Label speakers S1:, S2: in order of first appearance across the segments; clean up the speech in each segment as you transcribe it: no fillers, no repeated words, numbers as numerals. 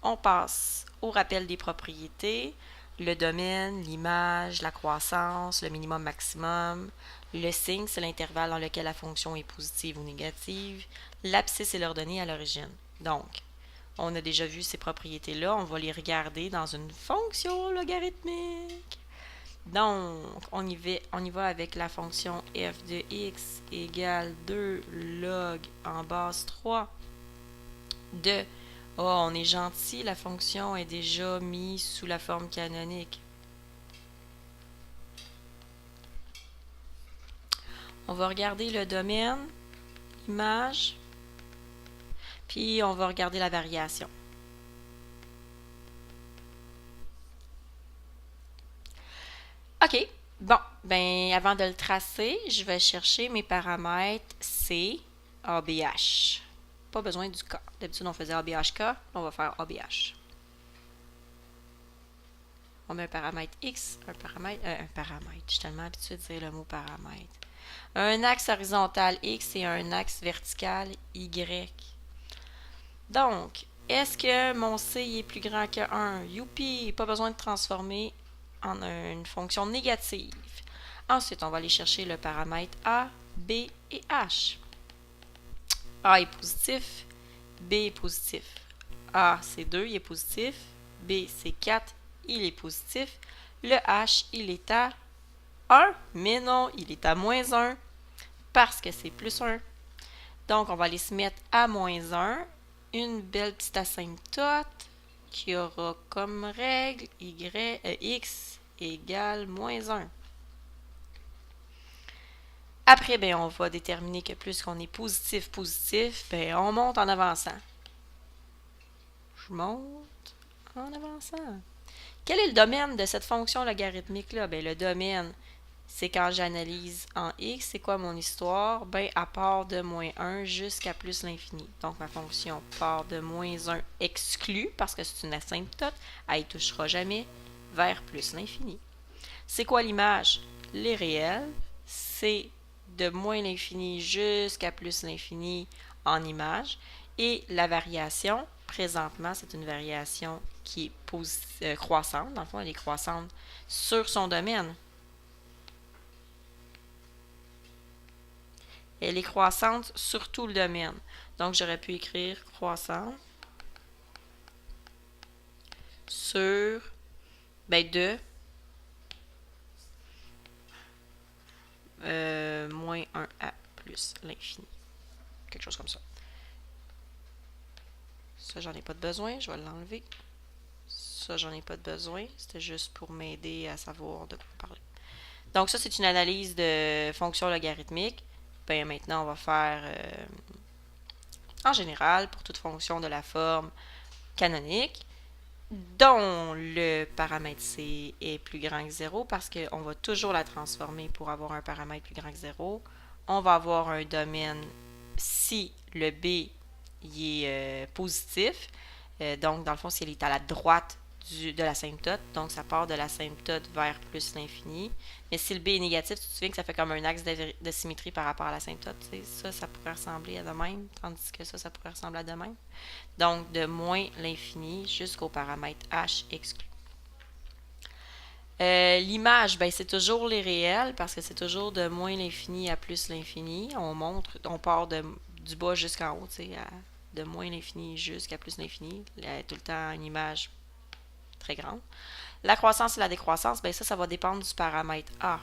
S1: On passe au rappel des propriétés, le domaine, l'image, la croissance, le minimum maximum. Le signe, c'est l'intervalle dans lequel la fonction est positive ou négative. L'abscisse est l'ordonnée à l'origine. Donc, on a déjà vu ces propriétés-là. On va les regarder dans une fonction logarithmique. Donc, on y va avec la fonction f de x égale 2 log en base 3 de... Oh, on est gentil, la fonction est déjà mise sous la forme canonique. On va regarder le domaine, l'image, puis on va regarder la variation. OK, bon, ben avant de le tracer, je vais chercher mes paramètres C, ABH. Pas besoin du K. D'habitude, on faisait ABHK, on va faire ABH. On met un paramètre X, un paramètre, je suis tellement habituée de dire le mot paramètre. Un axe horizontal X et un axe vertical Y. Donc, est-ce que mon C est plus grand que 1? Youpi! Pas besoin de transformer en une fonction négative. Ensuite, on va aller chercher le paramètre A, B et H. A est positif, B est positif. A, c'est 2, il est positif. B, c'est 4, il est positif. Le H, il est à 1, mais non, il est à moins 1 parce que c'est plus 1. Donc, on va aller se mettre à moins 1. Une belle petite asymptote qui aura comme règle x égale moins 1. Après, ben, on va déterminer que plus qu'on est positif, ben, on monte en avançant. Je monte en avançant. Quel est le domaine de cette fonction logarithmique-là? Ben, le domaine, c'est quand j'analyse en x, c'est quoi mon histoire? Ben, à part de moins 1 jusqu'à plus l'infini. Donc, ma fonction part de moins 1 exclue, parce que c'est une asymptote, elle ne touchera jamais, vers plus l'infini. C'est quoi l'image? Les réels, c'est de moins l'infini jusqu'à plus l'infini en image. Et la variation, présentement, c'est une variation qui est croissante. Dans le fond, elle est croissante sur son domaine. Elle est croissante sur tout le domaine. Donc, j'aurais pu écrire croissante sur de moins 1 à plus l'infini. Quelque chose comme ça. Ça, j'en ai pas de besoin. Je vais l'enlever. Ça, j'en ai pas de besoin. C'était juste pour m'aider à savoir de quoi parler. Donc, ça, c'est une analyse de fonctions logarithmiques. Ben, maintenant, on va faire en général pour toute fonction de la forme canonique dont le paramètre C est plus grand que 0 parce qu'on va toujours la transformer pour avoir un paramètre plus grand que 0. On va avoir un domaine si le B il est positif. Donc, dans le fond, si elle est à la droite de l'asymptote, donc ça part de l'asymptote vers plus l'infini. Mais si le B est négatif, tu te souviens que ça fait comme un axe de symétrie par rapport à l'asymptote. Ça pourrait ressembler à de même, tandis que ça pourrait ressembler à de même. Donc, de moins l'infini jusqu'au paramètre h exclu. L'image, ben, c'est toujours les réels parce que c'est toujours de moins l'infini à plus l'infini. On part du bas jusqu'en haut, de moins l'infini jusqu'à plus l'infini. Tout le temps une image très grande. La croissance et la décroissance, ben ça va dépendre du paramètre A.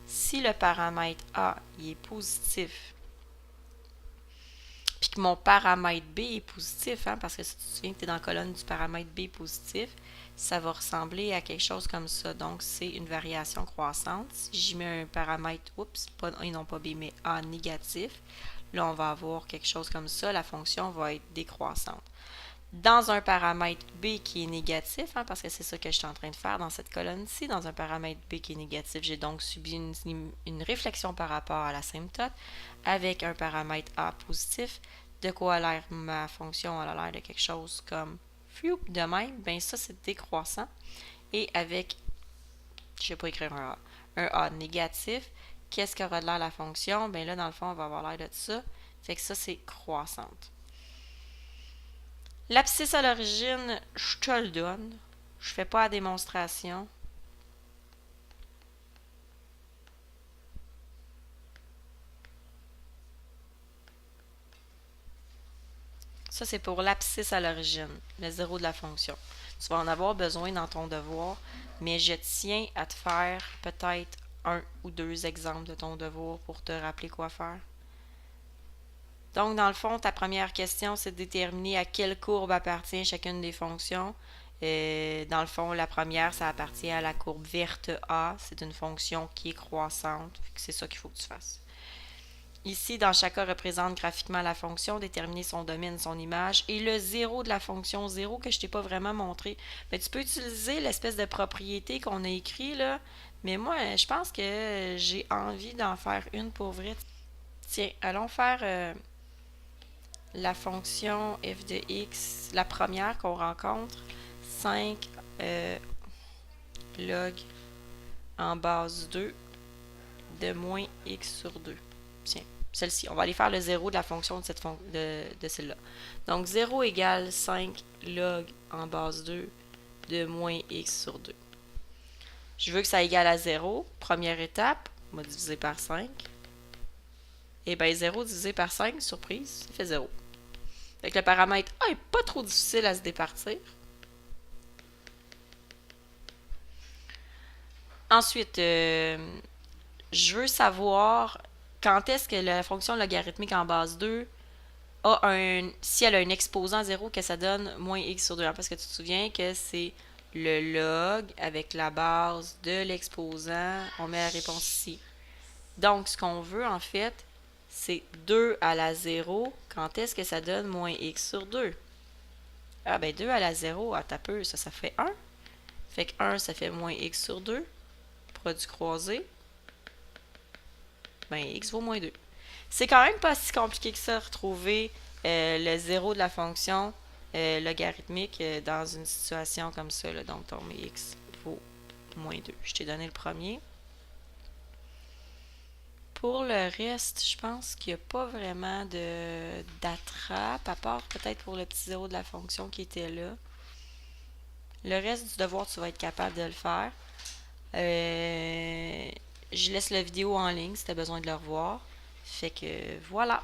S1: Si le paramètre A il est positif, puis que mon paramètre B est positif, parce que si tu te souviens que tu es dans la colonne du paramètre B positif, ça va ressembler à quelque chose comme ça. Donc, c'est une variation croissante. Si j'y mets un paramètre, et non pas B, mais A négatif, là, on va avoir quelque chose comme ça. La fonction va être décroissante. Dans un paramètre B qui est négatif, parce que c'est ça que je suis en train de faire dans cette colonne-ci, dans un paramètre B qui est négatif, j'ai donc subi une réflexion par rapport à l'asymptote avec un paramètre A positif. De quoi a l'air ma fonction? Elle a l'air de quelque chose comme de même, ben ça c'est décroissant. Et avec, je ne vais pas écrire un A négatif, qu'est-ce qu'aura l'air la fonction? Ben là, dans le fond, on va avoir l'air de ça. Fait que ça, c'est croissante. L'abscisse à l'origine, je te le donne. Je fais pas la démonstration. Ça, c'est pour l'abscisse à l'origine, le zéro de la fonction. Tu vas en avoir besoin dans ton devoir, mais je tiens à te faire peut-être un ou deux exemples de ton devoir pour te rappeler quoi faire. Donc, dans le fond, ta première question, c'est de déterminer à quelle courbe appartient chacune des fonctions. Dans le fond, la première, ça appartient à la courbe verte A. C'est une fonction qui est croissante. C'est ça qu'il faut que tu fasses. Ici, dans chaque cas, représente graphiquement la fonction, déterminer son domaine, son image, et le zéro de la fonction 0 que je t'ai pas vraiment montré. Mais tu peux utiliser l'espèce de propriété qu'on a écrit là, mais moi, je pense que j'ai envie d'en faire une pour vrai. Tiens, allons faire la fonction f de x, la première qu'on rencontre, 5 log en base 2 de moins x sur 2. Tiens, celle-ci. On va aller faire le 0 de la fonction de, de celle-là. Donc, 0 égale 5 log en base 2 de moins x sur 2. Je veux que ça égale à 0. Première étape, on va diviser par 5. Et bien, 0 divisé par 5, surprise, ça fait 0. Fait que le paramètre A n'est pas trop difficile à se départir. Ensuite, je veux savoir quand est-ce que la fonction logarithmique en base 2 si elle a un exposant 0, que ça donne moins x sur 2. Parce que tu te souviens que c'est le log avec la base de l'exposant. On met la réponse ici. Donc, ce qu'on veut, en fait, c'est 2 à la 0. Quand est-ce que ça donne moins x sur 2? Ah, ben 2 à la 0, à ta peu, ça fait 1. Fait que 1, ça fait moins x sur 2. Produit croisé. Ben, x vaut moins 2. C'est quand même pas si compliqué que ça, retrouver le zéro de la fonction logarithmique dans une situation comme ça. Là. Donc, ton x vaut moins 2. Je t'ai donné le premier. Pour le reste, je pense qu'il n'y a pas vraiment d'attrape, à part peut-être pour le petit zéro de la fonction qui était là. Le reste du devoir, tu vas être capable de le faire. Je laisse la vidéo en ligne si tu as besoin de le revoir. Fait que voilà.